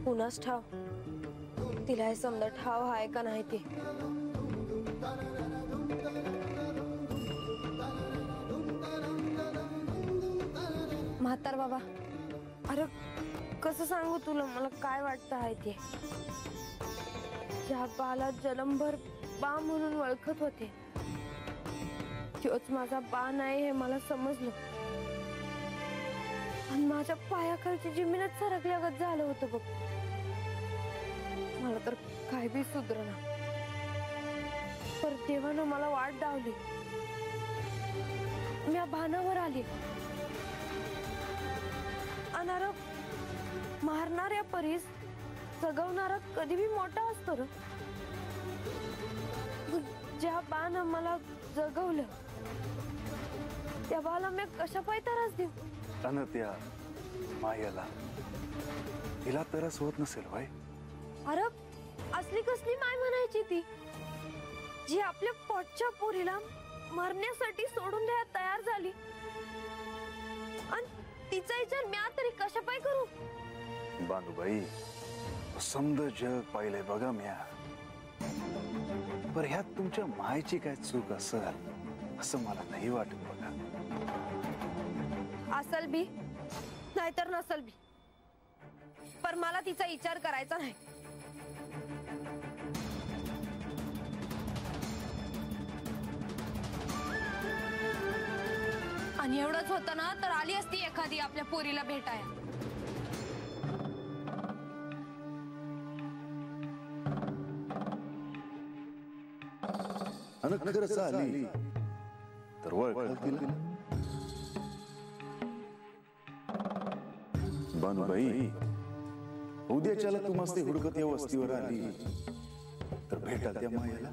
कुणास ठाव तिला हे समजा ठाव आहे का नाही ते। म्हातार बाबा, अरे कसं सांगू तुला मला काय वाटतं आहे ते। ज्या बाला जन्मभर बा म्हणून ओळखत होते तोच माझा बा नाही हे मला समजलं आणि माझ्या पायाखालची जमीनच सरकल्यागत झालं होतं बघ। मला तर काय बी सुधरना, पर देवानं मला वाट दावली, मी भानावर आली। अनार मारणाऱ्या परीस जगवणारा कधी भी मोठा असतो र। ज्या बानं मला जगवलं त्या बाला मी कशा पाय त्रास देऊ? अन त्या मायाला तिला तरस होत नसेल भाई? अरे असली कसली माय म्हणायची ती जी आपल्या पोटच्या पोरीला मरण्यासाठी सोडून द्यायला तयार झाली आणि तिचा विचार मी तरी कशा पाय करू? बानूबाई समद जग पाहिले बघा म्या, पर ह्यात तुमच्या मायची काय चूक असेल असं मला नाही वाटत बघा। असल बी नाहीतर नसल बी, पर मला तिचा विचार करायचा नाही। आणि एवढंच होतं ना तर आली असती एखादी आपल्या पोरीला भेटायला। खरंच आली तर ओळखाल तिला? बानूबाई उद्याच्याला तू मस्ती हुडकत या वस्तीवर आली तर भेटाल त्या मायाला?